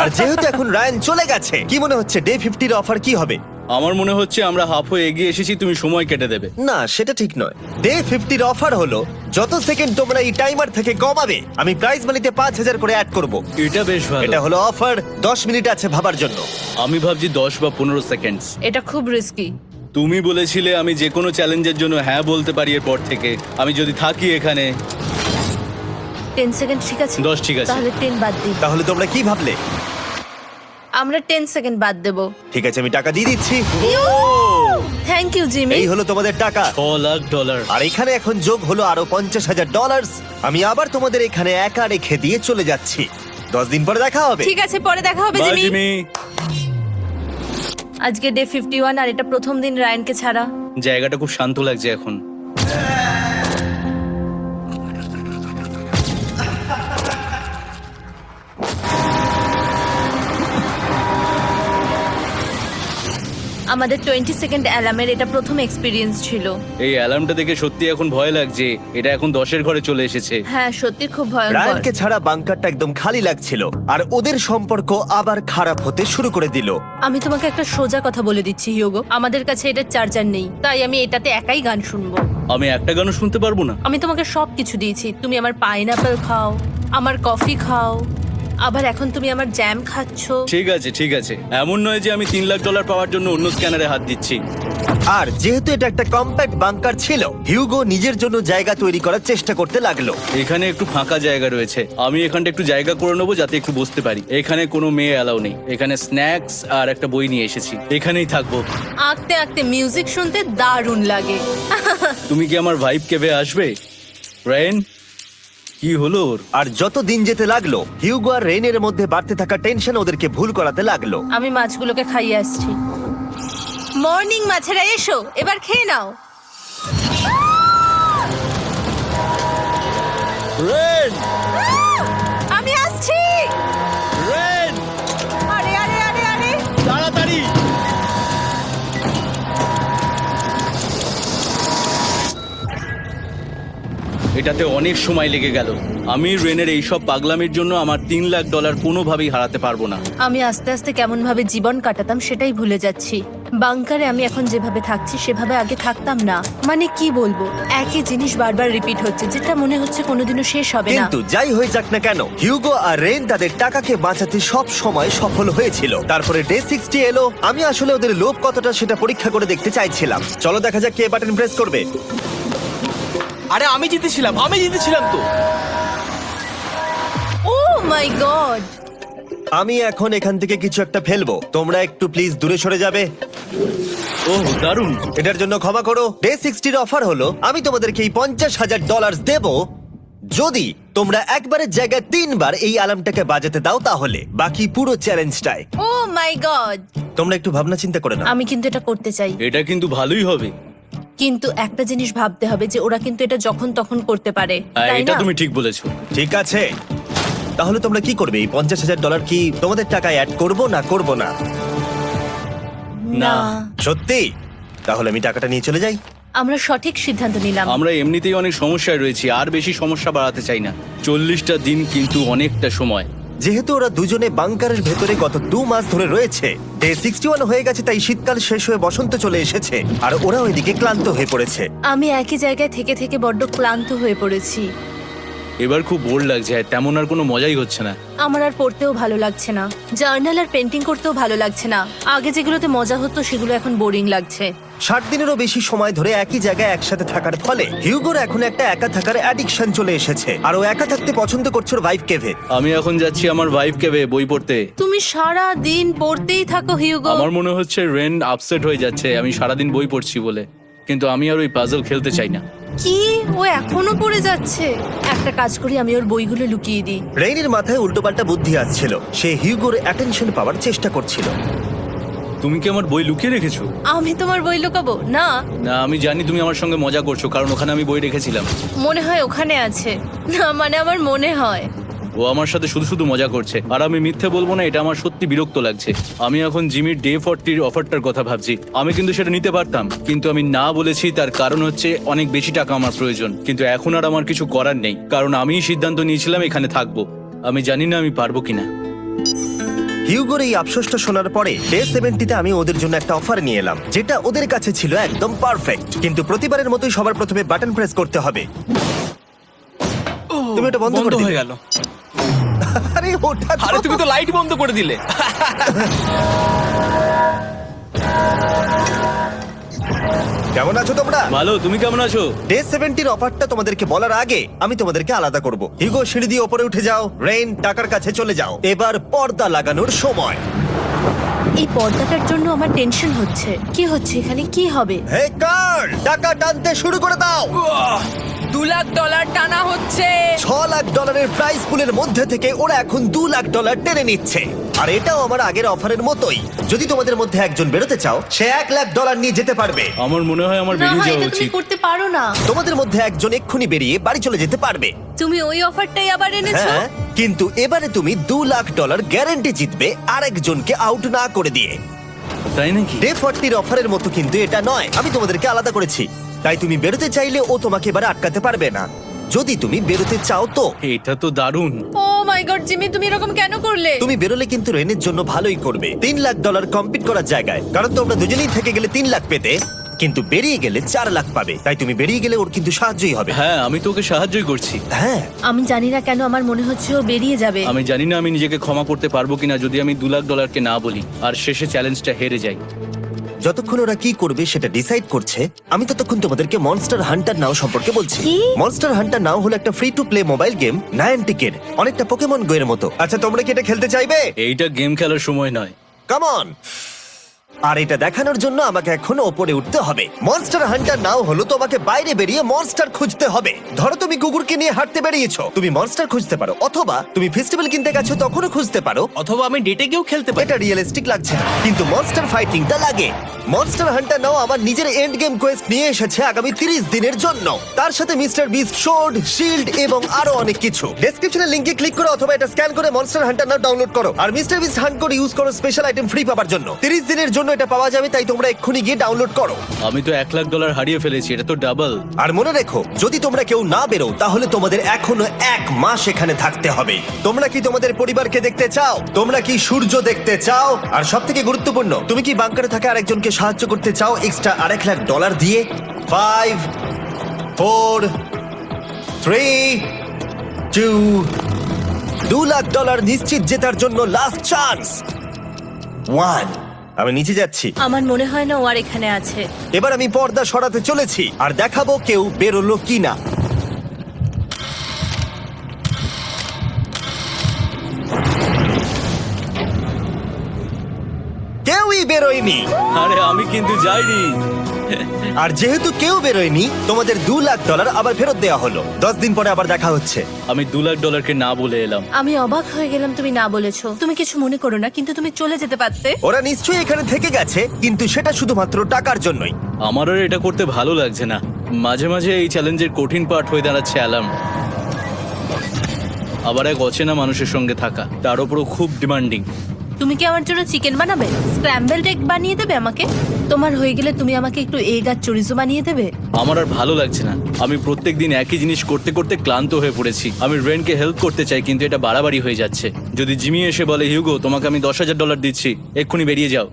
আর যেহেতু এখন রায়ান চলে গেছে, কি মনে হচ্ছে ডে 50 এর অফার কি হবে? আমার মনে হচ্ছে আমরা হাফ হয়ে এগিয়ে এসেছি, তুমি সময় কেটে দেবে। না, সেটা ঠিক নয়। ডে 50 এর অফার হলো যত সেকেন্ড তোমরা এই টাইমার থেকে কমাবে, আমি প্রাইজ মানিতে 5000 করে অ্যাড করব। এটা বেশ ভালো। এটা হলো অফার। 10 মিনিট আছে ভাবার জন্য। আমি ভাবছি 10 বা 15 সেকেন্ডস। এটা খুব রিস্কি। তুমি বলেছিলে আমি যে কোনো চ্যালেঞ্জের জন্য হ্যাঁ বলতে পারি এরপর থেকে। আমি যদি থাকি এখানে 10 সেকেন্ড ঠিক আছে? 10 ঠিক আছে। তাহলে 10 বাদ দিই। তাহলে তোমরা কি ভাবলে? আমরা 10 সেকেন্ড বাদ দেব। ঠিক আছে, আমি টাকা দিয়ে দিচ্ছি। Thank you Jimmy. এই হলো তোমাদের টাকা। $6,00,000। আর এখানে এখন যোগ হলো আরো $50,000। আমি আবার তোমাদের এখানে একা রেখে দিয়ে চলে যাচ্ছি। 10 দিন পরে দেখা হবে। ঠিক আছে, পরে দেখা হবে বাই জিমি। জিমি। আজকে ডে 51 আর এটা প্রথম দিন রায়ানকে ছাড়া। জায়গাটা খুব শান্ত লাগছে এখন। আমাদের 20 সেকেন্ড অ্যালার্মের এটা প্রথম এক্সপিরিয়েন্স ছিল। এই অ্যালার্মটা দেখে সত্যি এখন ভয় লাগছে। এটা এখন 10-এর ঘরে চলে এসেছে। হ্যাঁ, সত্যি খুব ভয়ঙ্কর। রায়ানকে ছাড়া বাংকারটা একদম খালি লাগছিল, আর ওদের সম্পর্ক আবার খারাপ হতে শুরু করে দিল। আমি তোমাকে একটা সোজা কথা বলে দিচ্ছি হিউগো, আমাদের কাছে এটা চার্জার নেই, তাই আমি এটাতে একাই গান শুনবো। আমি একটা গানও শুনতে পারবো না। আমি তোমাকে সবকিছু দিয়েছি, তুমি আমার পাইনাপেল খাও, আমার কফি খাও, আবার এখন তুমি আমার জ্যাম খাচ্ছো। ঠিক আছে ঠিক আছে, এমন নয় যে আমি $3,00,000 পাওয়ার জন্য অন্য স্ক্যানারে হাত দিচ্ছি। আর যেহেতু এটা একটা কম্প্যাক্ট বাংকার ছিল, হিউগো নিজের জন্য জায়গা তৈরি করার চেষ্টা করতে লাগলো। এখানে একটু ফাঁকা জায়গা রয়েছে, আমি এখানটা একটু জায়গা করে নেবো যাতে একটু বসতে পারি। এখানে কোনো মেয়ে অ্যালাউ নেই। এখানে স্ন্যাক্স আর একটা বই নিয়ে এসেছি, এখানেই থাকবো। আঁকতে আঁকতে মিউজিক শুনতে দারুণ লাগে। তুমি কি আমার ভাইব কেবে আসবে? রেন, কি হলো ওর? আর যত দিন যেতে লাগলো, হিউগো আর রেনের মধ্যে বাড়তে থাকা টেনশন ওদেরকে ভুল করাতে লাগলো। আমি মাছগুলোকে খাইয়ে আসছি। মর্নিং মাছেরা, এসো এবার খেয়ে নাও। রেন, আমি আসছি। রেন, আরে আরে আরে আরে, তাড়াতাড়ি। এটাতে অনেক সময় লেগে গেল। আমি রেনের এইসব পাগলামির জন্য আমার $3,00,000 কোনোভাবেই হারাতে পারবো না। আমি আস্তে আস্তে কেমন ভাবে জীবন কাটাতাম সেটাই ভুলে যাচ্ছি। বাংকারে আমি এখন যেভাবে থাকছি সেভাবে আগে থাকতাম না। মানে কি বলবো, একই জিনিস বারবার রিপিট হচ্ছে, যেটা মনে হচ্ছে কোনোদিনও শেষ হবে না। কিন্তু যাই হয়ে যাক না কেন, হিউগো আর রেন তাদের টাকাকে বাঁচাতে সব সময় সফল হয়েছিল। তারপরে ডে 60 এলো। আমি আসলে ওদের লোভ কতটা সেটা পরীক্ষা করে দেখতে চাইছিলাম। চলো দেখা যাক কে বাটন প্রেস করবে। আরে আমি জিতেছিলাম তো। ও মাই গড! আমি এখন এখান থেকে কিছু একটা ফেলবো, তোমরা একটু প্লিজ দূরে সরে যাবে। ওহ দারুণ। এটার জন্য ক্ষমা করো। ডে 60 এর অফার হলো আমি তোমাদেরকে এই $50,000 দেব যদি তোমরা একবারের জায়গায় 3 বার এই অ্যালার্মটাকে বাজাতে দাও, তাহলে বাকি পুরো চ্যালেঞ্জটাই। ও মাই গড! তোমরা একটু ভাবনা চিন্তা করে নাও। আমি কিন্তু এটা করতে চাই, এটা কিন্তু ভালোই হবে। কিন্তু একটা জিনিস ভাবতে হবে যে ওরা কিন্তু এটা যখন তখন করতে পারে, হ্যাঁ, তাই এটা না? তুমি ঠিক বলেছো। ঠিক আছে, তাহলে তোমরা কি করবে? এই $50,000 কি তোমাদের টাকায় অ্যাড করবো না করবো না? না, সত্যি? তাহলে আমি টাকাটা নিয়ে চলে যাই। আমরা সঠিক সিদ্ধান্ত নিলাম। আমরা এমনিতেই অনেক সমস্যায় রয়েছি, আর বেশি সমস্যা বাড়াতে চাই না। 40টা দিন কিন্তু অনেকটা সময়। যেহেতু ওরা দুজনে বাংকারের ভেতরে গত 2 মাস ধরে রয়েছে, ডে 61 হয়ে গেছে, তাই শীতকাল শেষ হয়ে বসন্ত চলে এসেছে, আর ওরা ওইদিকে ক্লান্ত হয়ে পড়েছে। আমি একই জায়গায় থেকে থেকে বড্ড ক্লান্ত হয়ে পড়েছি। এবার খুব বোর লাগছে, আর তেমন আর কোনো মজাই হচ্ছে না। আমার আর পড়তেও ভালো লাগছে না, জার্নাল আর পেন্টিং করতেও ভালো লাগছে না। আগে যেগুলোতে মজা হতো সেগুলো এখন বোরিং লাগছে। 60 দিনেরও বেশি সময় ধরে একই জায়গায় একসাথে থাকার ফলে হিউগোর এখন একটা একা থাকার অ্যাডিকশন চলে এসেছে, আর ও একা থাকতে পছন্দ করছে ওর ভাইফ কেভে। আমি এখন যাচ্ছি আমার ওয়াইফ কেবে বই পড়তে। তুমি সারা দিন পড়তেই থাকো হিউগো। আমার মনে হচ্ছে রেন আপসেট হয়ে যাচ্ছে আমি সারাদিন বই পড়ছি বলে, কিন্তু আমি আর ওই পাজল খেলতে চাই না। কি, ও এখনো পড়ে যাচ্ছে? একটা কাজ করি, আমি ওর বইগুলো লুকিয়ে দিই। রেইনের মাথায় উল্টোপাল্টা বুদ্ধি আসছিল, সে হিউগোর অ্যাটেনশন পাওয়ার চেষ্টা করছিল। তুমি কি আমার বই লুকিয়ে রেখেছো? আমি তোমার বই লুকাবো না? না, আমি জানি তুমি আমার সঙ্গে মজা করছো, কারণ ওখানে আমি বই রেখেছিলাম। মনে হয় ওখানে আছে। না মানে আমার মনে হয়। ও আমার সাথে শুধু শুধু মজা করছে, আর আমি মিথ্যে বলবো না, এটা আমার সত্যি বিরক্ত লাগছে। আমি এখন জিমির ডে 40 অফারটার কথা ভাবছি। আমি কিন্তু সেটা নিতে পারতাম, কিন্তু আমি না বলেছি। তার কারণ হচ্ছে অনেক বেশি টাকা আমার প্রয়োজন, কিন্তু এখন আর আমার কিছু করার নেই, কারণ আমিই সিদ্ধান্ত নিয়েছিলাম এখানে থাকবো। আমি জানি না আমি পারবো কিনা। হিউগোর এই আফসোসটা শোনার পরে ডে 70-তে আমি ওদের জন্য একটা অফার নিয়ে এলাম, যেটা ওদের কাছে ছিল একদম পারফেক্ট। কিন্তু প্রতিবারের মতোই সবার প্রথমে বাটন প্রেস করতে হবে। তুমি এটা বন্ধ করে হয়ে দিলে। গেল। আরে ওটা তো- আরে তুমি তো লাইট বন্ধ করে দিলে। কেমন আছো তোমরা? ভালো, তুমি কেমন আছো? ডে 70-র অফারটা তোমাদেরকে বলার আগে আমি তোমাদেরকে আলাদা করব। হিগো, সিঁড়ি দিয়ে ওপরে উঠে যাও। রেইন, টাকার কাছে চলে যাও। এবার পর্দা লাগানোর সময়। এই পর্দাটার জন্য আমার টেনশন হচ্ছে। কি হচ্ছে এখানে, কি হবে? হে কার্ল, টাকা টানতে শুরু করে দাও। $2,00,000 টানা হচ্ছে। $6,00,000 প্রাইস পুলের মধ্যে থেকে ওরা এখন $2,00,000 টেনে নিচ্ছে। আর এটাও আমার আগের অফারের মতোই। যদি তোমাদের মধ্যে একজন বেরোতে চাও, সে $1,00,000 নিয়ে যেতে পারবে। আমার মনে হয় আমার না বেরিয়ে হয় যাওয়া এটা তুমি উচিত। করতে পারো না। তোমাদের মধ্যে একজন এক্ষুনি বেরিয়ে বাড়ি চলে যেতে পারবে। তুমি ওই অফারটাই আবার এনেছো। হ্যাঁ, কিন্তু এবারে তুমি $2,00,000 গ্যারান্টি জিতবে আরেকজনকে আউট না করে দিয়ে। তাই নাকি? ডে 40-র অফারের মতো কিন্তু এটা নয়। আমি তোমাদেরকে আলাদা করেছি, তাই তুমি বেরোতে চাইলে ও তোমাকে এবারে আটকাতে পারবে না। যদি তুমি বেরোতে চাও তো। এটা তো দারুণ। ও মাই গড জিমি, তুমি এরকম কেন করলে? তুমি বেরোলে কিন্তু রেনের জন্য ভালোই করবে। $3,00,000 কম্পিট করার জায়গায়, কারণ তোমরা দুজনেই থেকে গেলে 3 লাখ পেতে, কিন্তু বেরিয়ে গেলে 4 লাখ পাবে। তাই তুমি বেরিয়ে গেলে ওর কিন্তু সাহায্যই হবে। হ্যাঁ, আমি তোকে সাহায্যই করছি। হ্যাঁ, আমি জানি না কেন আমার মনে হচ্ছে ও বেরিয়ে যাবে। আমি জানি না আমি নিজেকে ক্ষমা করতে পারবো কিনা যদি আমি $2,00,000 না বলি আর শেষে চ্যালেঞ্জটা হেরে যাই। যতক্ষণ ওরা কি করবে সেটা ডিসাইড করছে, আমি ততক্ষণ তোমাদেরকে মনস্টার হান্টার নাও সম্পর্কে বলছি। কি? মনস্টার হান্টার নাও হলো একটা free to play mobile game, নায়ান্টিকের, অনেকটা পোকেমন গো এর মতো। আচ্ছা, তোমরা কি এটা খেলতে চাইবে? এইটা গেম খেলার সময় নয়। Come on. আর এটা দেখানোর জন্য আমাকে এখন ওপরে উঠতে হবে। মনস্টার হান্টার নাও হলো তোমাকে বাইরে বেরিয়ে মনস্টার খুঁজতে হবে। ধরো তুমি কুকুরকে নিয়ে হাঁটতে বেরিয়েছো, তুমি মনস্টার খুঁজতে পারো, অথবা তুমি ফেস্টিভ্যাল কিনতে গেছো তখনও খুঁজতে পারো। অথবা আমি ডেটে গিয়েও খেলতে পারি। এটা রিয়েলিস্টিক লাগছে না, কিন্তু মনস্টার ফাইটিংটা লাগে। মনস্টার হান্টার নাও আমার নিজের এন্ড গেম কোয়েস্ট নিয়ে এসেছে আগামী 30 দিনের জন্য। তার সাথে মিস্টার বিস্ট সোর্ড, শিল্ড এবং আরো অনেক কিছু। ডেসক্রিপশনের লিংকে ক্লিক করো অথবা এটা স্ক্যান করে মনস্টার হান্টার নাও ডাউনলোড করো। আর মিস্টার বিস্ট হান্ট করে ইউজ করো স্পেশাল আইটেম ফ্রি পাওয়ার জন্য। 30 দিনের জন্য এটা পাওয়া যাবে, তাই তোমরা এক্ষুনি গিয়ে ডাউনলোড করো। আমি তো $1,00,000 হারিয়ে ফেলেছি, এটা তো ডাবল। আর মনে রেখো, যদি তোমরা কেউ না বেরো তাহলে তোমাদের এখনো 1 মাস এখানে থাকতে হবে। তোমরা কি তোমাদের পরিবারকে দেখতে চাও? তোমরা কি সূর্য দেখতে চাও? আর সবথেকে গুরুত্বপূর্ণ, তুমি কি বাংকারে থাকা আরেকজনকে সাহায্য করতে চাও এক্সট্রা $1,00,000 দিয়ে? 5 4 3 2 $2,00,000 নিশ্চিত জেতার জন্য লাস্ট চান্স। 1। আমি নিচে যাচ্ছি। আমার মনে হয় না ও আর এখানে আছে। এবার আমি পর্দা সরাতে চলেছি আর দেখাবো কেউ বেরোলো কিনা। কেউই বেরোয়নি। আরে আমি কিন্তু যাইনি। আর যেহেতু কেউ বেরোয়নি, তোমাদের $2,00,000 আবার ফেরত দেওয়া হলো। 10 দিন পরে আবার দেখা হচ্ছে। আমি $2,00,000 না বলে এলাম। আমি অবাক হয়ে গেলাম তুমি না বলেছো। তুমি কিছু মনে করো না, কিন্তু তুমি চলে যেতে পারতে। ওরা নিশ্চয়ই এখানে থেকে গেছে, কিন্তু সেটা শুধুমাত্র টাকার জন্যই। আমার আর এটা করতে ভালো লাগছে না। মাঝে মাঝে এই চ্যালেঞ্জের কঠিন পার্ট হয়ে দাঁড়াচ্ছে অ্যালার্ম। আবার এক অচেনা মানুষের সঙ্গে থাকা, তার উপরও খুব ডিমান্ডিং। তুমি কি আমার জন্য চিকেন বানাবে? স্ক্র্যাম্বলড এগ বানিয়ে দেবে আমাকে? তোমার হয়ে গেলে তুমি আমাকে একটু এগ আর চরিজো বানিয়ে দেবে? আমার আর ভালো লাগছে না। আমি প্রত্যেকদিন একই জিনিস করতে করতে ক্লান্ত হয়ে পড়েছি। আমি রেনকে হেল্প করতে চাই, কিন্তু এটা বাড়াবাড়ি হয়ে যাচ্ছে। যদি জিমি এসে বলে, হিউগো তোমাকে আমি $10,000 দিচ্ছি, এক্ষুনি বেরিয়ে যাও,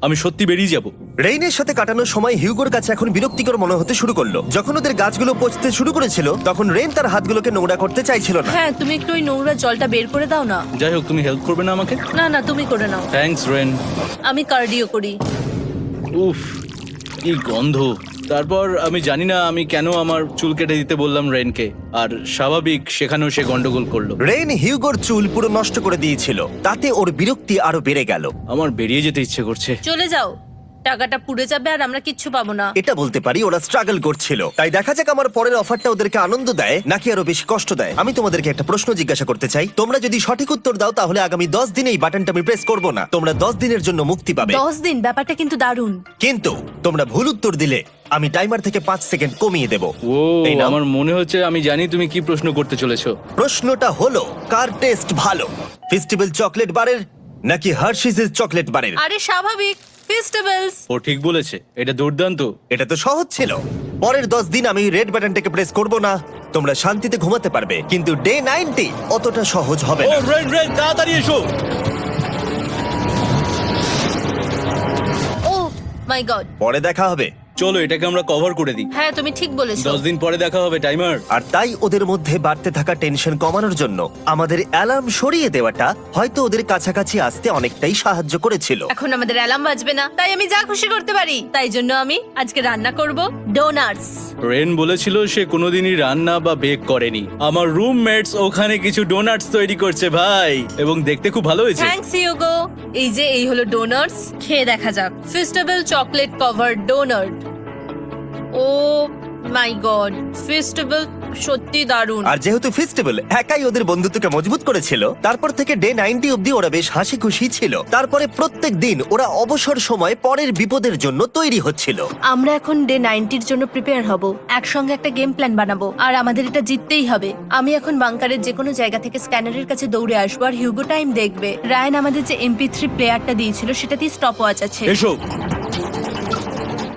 আমি সত্যি বেরিয়ে যাব। রেইনের সাথে কাটানোর সময় হিউগোর কাছে এখন বিরক্তিকর মনে হতে শুরু করলো। যখন ওদের গাছগুলো পচতে শুরু করেছিল, তখন রেইন তার হাতগুলোকে নোংরা করতে চাইছিল না। হ্যাঁ, তুমি একটু ওই নোংরা জলটা বের করে দাও না। যাই হোক, তুমি হেল্প করবে না আমাকে? না না, তুমি করে নাও। Thanks Ren. আমি কার্ডিও করি। উফ, কি গন্ধ। তারপর আমি জানি না আমি কেন আমার চুল কেটে দিতে বললাম রেনকে, আর স্বাভাবিক সেখানেও সে গন্ডগোল করলো। রেইন হিউগোর চুল পুরো নষ্ট করে দিয়েছিল, তাতে ওর বিরক্তি আরো বেড়ে গেল। আমার বেরিয়ে যেতে ইচ্ছে করছে। চলে যাও। টাকাটা পুড়ে যাবে আর আমরা কিচ্ছু পাবো না। এটা বলতে পারি ওরা স্ট্রাগল করছিল। তাই দেখা যাক আমার পরের অফারটা ওদেরকে আনন্দ দেয় নাকি আরো বেশি কষ্ট দেয়। আমি তোমাদেরকে একটা প্রশ্ন জিজ্ঞাসা করতে চাই, তোমরা যদি সঠিক উত্তর দাও তাহলে আগামী 10 দিনে এই বাটনটা আমি প্রেস করব না, তোমরা 10 দিনের জন্য মুক্তি পাবে। 10 দিন, ব্যাপারটা কিন্তু দারুণ। কিন্তু তোমরা ভুল উত্তর দিলে আমি টাইমার থেকে 5 সেকেন্ড কমিয়ে দেব। ও এই নাও। আমার মনে হচ্ছে আমি জানি তুমি কি প্রশ্ন করতে চলেছো। প্রশ্নটা হলো, কার টেস্ট ভালো, ফেস্টিভ্যাল চকলেট বারের নাকি হার্শিসের চকলেট বারের? আরে স্বাভাবিক, ফেস্টিভ্যালস। ও ঠিক বলেছে, এটা দুর্দান্ত। এটা তো সহজ ছিল। পরের 10 দিন আমি রেড বাটনটাকে প্রেস করব না, তোমরা শান্তিতে ঘুমাতে পারবে। কিন্তু ডে 90 অতটা সহজ হবে না। রেন রেন তাড়াতাড়ি এসো। ও মাই গড। পরে দেখা হবে। চলো এটাকে আমরা কভার করে দিই। হ্যাঁ তুমি ঠিক বলেছো। 10 দিন পরে দেখা হবে টাইমার। আর তাই ওদের মধ্যে বাড়তে থাকা টেনশন কমানোর জন্য আমাদের অ্যালার্ম সরিয়ে দেওয়াটা হয়তো ওদের কাছাকাছি আসতে অনেকটাই সাহায্য করেছিল। এখন আমাদের অ্যালার্ম বাজবে না, তাই আমি যা খুশি করতে পারি। তাই জন্য আমি আজকে রান্না করব ডোনাটস। রেন বলেছিল সে কোনোদিনই রান্না বা বেক করেনি। আমার রুমমেটস ওখানে কিছু ডোনাটস তৈরি করছে ভাই, এবং দেখতে খুব ভালো হয়েছে। Thanks Yugo. এই হলো ডোনাটস, খেয়ে দেখা যাক। Festival chocolate cover donut. Oh my god, festival সত্যি দারুণ। আর যেহেতু ফেস্টিভ্যাল একাই ওদের বন্ধুত্বকে মজবুত করেছিল, তারপর থেকে ডে 90 অব্দি ওরা বেশ হাসি খুশি ছিল। তারপরে প্রত্যেক দিন ওরা অবসর সময় পরের বিপদের জন্য তৈরি হচ্ছিল। আমরা এখন ডে 90-র জন্য প্রিপেয়ার হব। একসঙ্গে একটা গেম প্ল্যান বানাবো, আর আমাদের এটা জিততেই হবে। আমি এখন বাংকারের যে কোনো জায়গা থেকে স্ক্যানারের কাছে দৌড়ে আসবো, আর হিউগো টাইম দেখবে। রায়ান আমাদের যে MP3 প্লেয়ারটা দিয়েছিল সেটাতেই স্টপ ওয়াচ আছে। এসো।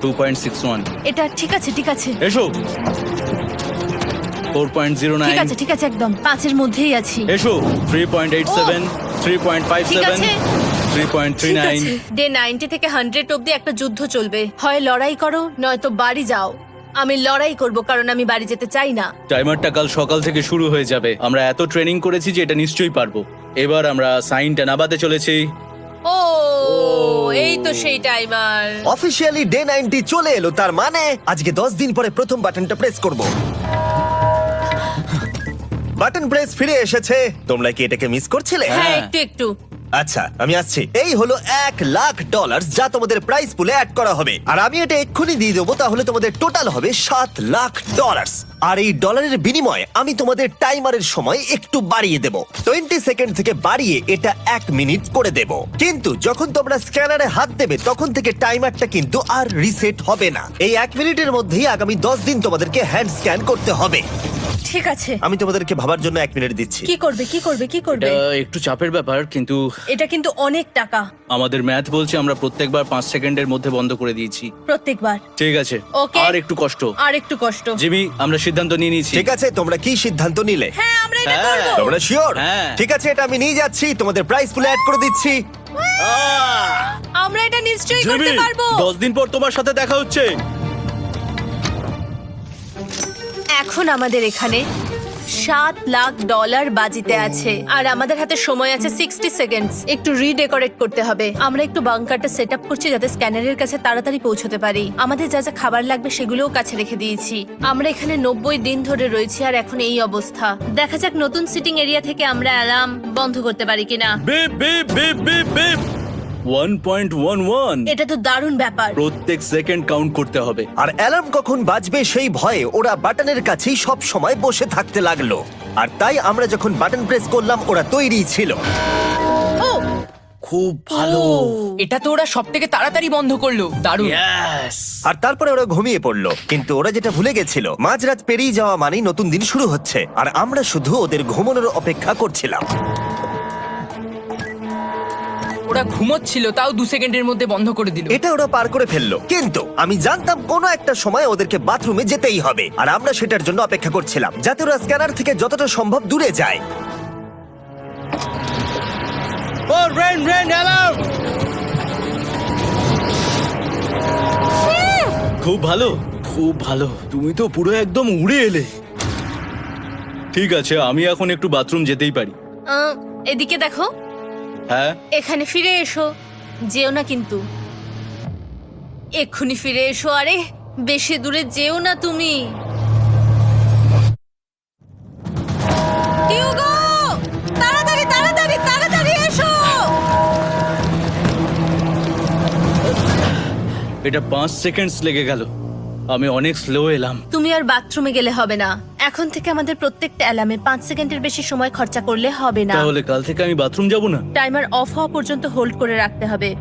2.61। এটা ঠিক আছে, ঠিক আছে, এসো। ঠিক 4.09। আছে, ঠিক আছে, একদম 5-এর মধ্যেই আছি। এসো। 3.87। ঠিক 3.57। আছে। 3.39। ডে 90 থেকে 100 অব্দি একটা যুদ্ধ চলবে। হয় লড়াই করো নয়তো বাড়ি যাও। আমি লড়াই করব, কারণ আমি বাড়ি যেতে চাই না। টাইমারটা কাল সকাল থেকে শুরু হয়ে যাবে। আমরা এত ট্রেনিং করেছি যে এটা নিশ্চয়ই পারবো। এবার আমরা সাইনটা নাবাতে চলেছি। ও এই তো সেই টাইমার। অফিসিয়ালি ডে 90 চলে এলো, তার মানে আজকে 10 দিন পরে প্রথম বাটনটা প্রেস করব। বাটন প্রেস ফিরে এসেছে। তোমরা কি এটাকে মিস করছিলে? হ্যাঁ, একটু একটু। আচ্ছা আমি আসছি। এই হলো $1,00,000 যা তোমাদের প্রাইস পুলে অ্যাড করা হবে, আর আমি এটা এক্ষুনি দিয়ে দেবো। তাহলে তোমাদের টোটাল হবে $7,00,000। আর এই ডলারের বিনিময়ে আমি তোমাদের টাইমারের সময় একটু বাড়িয়ে দেব। 20 সেকেন্ড থেকে বাড়িয়ে এটা 1 মিনিট করে দেব। কিন্তু যখন তোমরা স্ক্যানারে হাত দেবে তখন থেকে টাইমারটা কিন্তু আর রিসেট হবে না। এই 1 মিনিটের মধ্যেই আগামী 10 দিন তোমাদেরকে হ্যান্ড স্ক্যান করতে হবে। ঠিক আছে। আমি তোমাদেরকে ভাবার জন্য 1 মিনিট দিচ্ছি। কি করবে, কি করবে, কি করবে? এটা একটু চাপের ব্যাপার, কিন্তু এটা কিন্তু অনেক টাকা। আমাদের ম্যাথ বলছে আমরা প্রত্যেকবার 5 সেকেন্ডের মধ্যে বন্ধ করে দিয়েছি। প্রত্যেকবার। ঠিক আছে। Okay. আর একটু কষ্ট। আর একটু কষ্ট। জিমি, আমরা সিদ্ধান্ত নিয়ে নিয়েছি। ঠিক আছে, তোমরা কি সিদ্ধান্ত নিলে? হ্যাঁ, আমরা এটা হ্যাঁ। করব। তোমরা শিওর? হ্যাঁ। ঠিক আছে, এটা আমি নিয়ে যাচ্ছি, তোমাদের প্রাইস পুলে অ্যাড করে দিচ্ছি। আমরা এটা নিশ্চয়ই জিমি, করতে পারবো। 10 দিন পর তোমার সাথে দেখা হচ্ছে। এখন আমাদের এখানে $7,00,000 বাজিতে আছে, আর আমাদের হাতে সময় আছে 60 সেকেন্ডস। একটু রিডেকোরেট করতে হবে। আমরা একটু বাংকারটা সেট আপ করছি যাতে স্ক্যানারের কাছে তাড়াতাড়ি পৌঁছতে পারি। আমাদের যা যা খাবার লাগবে সেগুলোও কাছে রেখে দিয়েছি। আমরা এখানে 90 দিন ধরে রয়েছি, আর এখন এই অবস্থা। দেখা যাক নতুন সিটিং এরিয়া থেকে আমরা অ্যালার্ম বন্ধ করতে পারি কিনা। Beep beep beep beep beep. 1.11। এটা তো দারুণ ব্যাপার। প্রত্যেক সেকেন্ড কাউন্ট করতে হবে। আর অ্যালার্ম কখন বাজবে সেই ভয়ে ওরা বাটনের কাছেই সব সময় বসে থাকতে লাগলো। আর তাই আমরা যখন বাটন প্রেস করলাম ওরা তৈরি ছিল। ও খুব ভালো। এটা তো ওরা সব থেকে তাড়াতাড়ি বন্ধ করলো। দারুণ। ইয়েস। আর তারপরে ওরা ঘুমিয়ে পড়লো। কিন্তু ওরা যেটা ভুলে গেছিল, মাঝরাত পেরিয়ে যাওয়া মানেই নতুন দিন শুরু হচ্ছে, আর আমরা শুধু ওদের ঘুমানোর অপেক্ষা করছিলাম। ওরা ঘুমোচ্ছিল, তাও 2 সেকেন্ডের মধ্যে বন্ধ করে দিল। এটা ওরা পার করে ফেললো, কিন্তু আমি জানতাম কোনো একটা সময় ওদেরকে বাথরুমে যেতেই হবে, আর আমরা সেটার জন্য অপেক্ষা করছিলাম যাতে ওরা স্ক্যানার থেকে যতটা সম্ভব দূরে যায়। ও রেন রেন অ্যালার্ম। খুব ভালো, খুব ভালো। তুমি তো পুরো একদম উড়ে এলে। ঠিক আছে, আমি এখন একটু বাথরুম যেতেই পারি। এদিকে দেখো। হ্যাঁ। এখানে ফিরে এসো, যেও না কিন্তু। এক্ষুনি ফিরে এসো। আরে বেশি দূরে যেও না তুমি। হিউগো, তাড়াতাড়ি তাড়াতাড়ি তাড়াতাড়ি এসো। এটা 5 সেকেন্ডস লেগে গেল। আমি অনেক স্লো এলাম। তুমি আর বাথরুমে গেলে হবে না। এখন থেকে আমাদের প্রত্যেকটা অ্যালার্মে 5 সেকেন্ডের বেশি সময় খরচা করলে হবে না। তাহলে কাল থেকে আমি বাথরুম যাব না? টাইমার অফ হওয়া পর্যন্ত হোল্ড করে রাখতে হবে।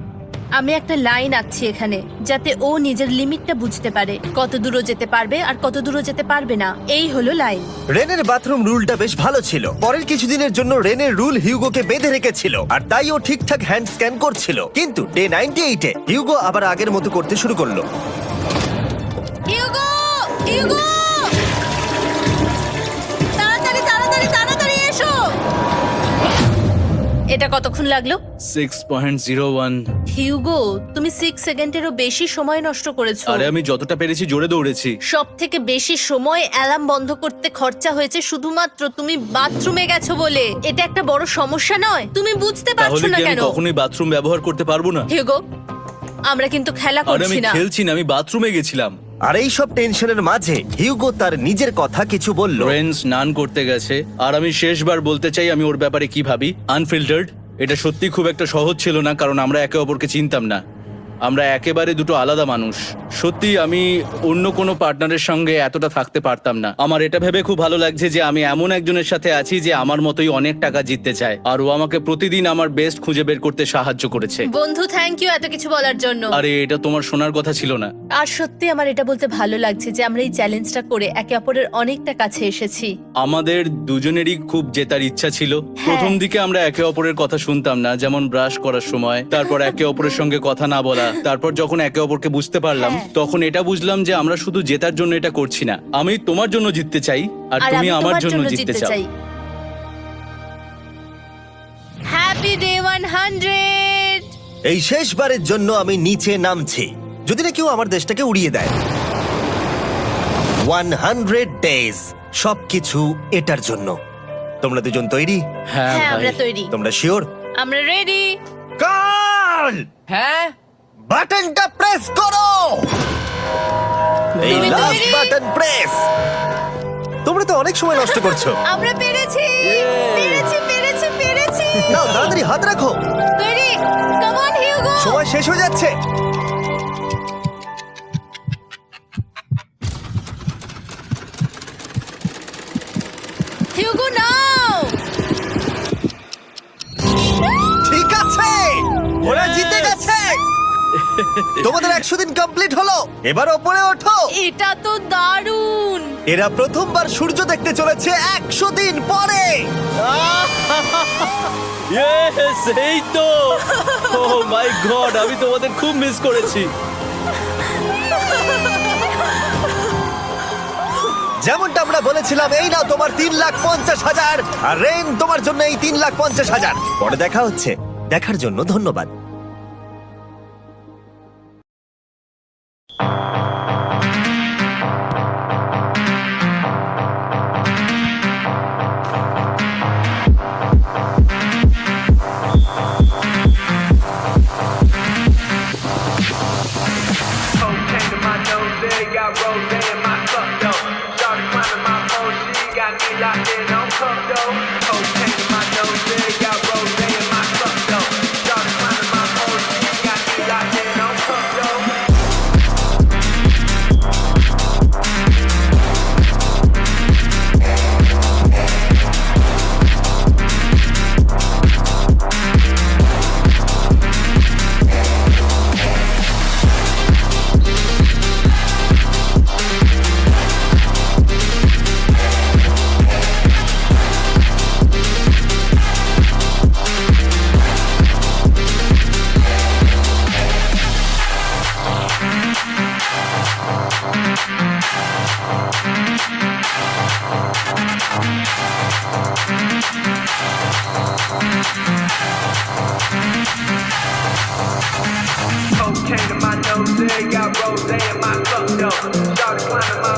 আমি একটা লাইন আঁকছি এখানে, যাতে ও নিজের লিমিটটা বুঝতে পারে, কত দূর যেতে পারবে আর কত দূর যেতে পারবে না। এই হলো লাইন। রেনের বাথরুম রুলটা বেশ ভালো ছিল। পরের কিছুদিনের জন্য রেনের রুল হিউগোকে বেঁধে রেখেছিল, আর তাই ও ঠিকঠাক হ্যান্ড স্ক্যান করছিল। কিন্তু ডে 98-এ হিউগো আবার আগের মতো করতে শুরু করলো। হিউগো, হিউগো, তাড়াতাড়ি তাড়াতাড়ি তাড়াতাড়ি এসো। এটা কতক্ষণ লাগলো? 6.01। হিউগো, তুমি 6 সেকেন্ডেরও বেশি সময় নষ্ট করেছো। আরে আমি যতটা পেরেছি জোরে দৌড়েছি। সব থেকে বেশি সময় অ্যালার্ম বন্ধ করতে খরচা হয়েছে শুধুমাত্র তুমি বাথরুমে গেছো বলে। এটা একটা বড় সমস্যা নয়? তুমি বুঝতে পারছো তাহলে না কি আমি কেন? কখনোই বাথরুম ব্যবহার করতে পারবো না? হিউগো, আমরা কিন্তু খেলা আরে আমি করছি না। খেলছি না, আমি বাথরুমে গেছিলাম। আর এই সব টেনশনের মাঝে হিউগো তার নিজের কথা কিছু বলল। রেন স্নান করতে গেছে, আর আমি শেষবার বলতে চাই আমি ওর ব্যাপারে কি ভাবি। আনফিল্টার্ড। এটা সত্যি খুব একটা সহজ ছিল না, কারণ আমরা একে অপরকে চিনতাম না। আমরা একেবারে দুটো আলাদা মানুষ। সত্যি আমি অন্য কোনো পার্টনারের সঙ্গে এতটা থাকতে পারতাম না। আমার এটা ভেবে খুব ভালো লাগছে যে আমি এমন একজনের সাথে আছি যে আমার মতোই অনেক টাকা জিততে চায়, আর ও আমাকে প্রতিদিন আমার বেস্ট খুঁজে বের করতে সাহায্য করেছে। বন্ধু, থ্যাংক ইউ এত কিছু বলার জন্য। আরে এটা তোমার শোনার কথা ছিল না। আর সত্যি আমার এটা বলতে ভালো লাগছে যে আমরা এই চ্যালেঞ্জটা করে একে অপরের অনেকটা কাছে এসেছি। আমাদের দুজনেরই খুব জেতার ইচ্ছা ছিল। প্রথম দিকে আমরা একে অপরের কথা শুনতাম না, যেমন ব্রাশ করার সময়, তারপর একে অপরের সঙ্গে কথা না বলা। তারপর যখন একে অপরকে বুঝতে পারলাম, তখন এটা বুঝলাম যে আমরা শুধু জেতার জন্য এটা করছি না। আমি তোমার জন্য জিততে চাই, আর তুমি আমি আমার তোমার জন্য জিততে চাও। Happy day 100। এই শেষবারের জন্য আমি নিচে নামছি, যদি না কেউ আমার দেশটাকে উড়িয়ে দেয়। 100 ডেজ, সবকিছু এটার জন্য। তোমরা দুজন তৈরি? হ্যাঁ হ্যাঁ, ভাই। আমরা তৈরি। তোমরা শিওর? আমরা রেডি। কাল হ্যাঁ, বাটনটা প্রেস করো। এই তুমি লাস্ট তৈরি? Button press. তোমরা তো অনেক সময় নষ্ট করছো। আমরা পেরেছি, পেরেছি, পেরেছি, পেরেছি। নাও তাড়াতাড়ি হাত রাখো, তৈরি? Come on Hugo. সময় শেষ হয়ে যাচ্ছে। হিউগো নাও। ঠিক আছে, ওরা জিতে গেছে। তোমাদের 100 দিন কমপ্লিট হলো। এবার ওপরে ওঠো। এটা তো দারুণ। এরা প্রথমবার সূর্য দেখতে চলেছে 100 দিন পরে। Yes, এই তো। Oh my God, আমি তোমাদের খুব মিস করেছি। যেমনটা আমরা বলেছিলাম, এই নাও তোমার 3,50,000, আর রেন তোমার জন্য এই 3,50,000। পরে দেখা হচ্ছে। দেখার জন্য ধন্যবাদ। Cocaine to my nose, there got rose in my cup though. Started climbing my phone, she got me locked in on cup though. Cocaine to my nose, there got rose in my cup though. Started climbing my phone, she got me locked in on cup though. Cocaine to my nose, there got rose in my cup though. Started climbing my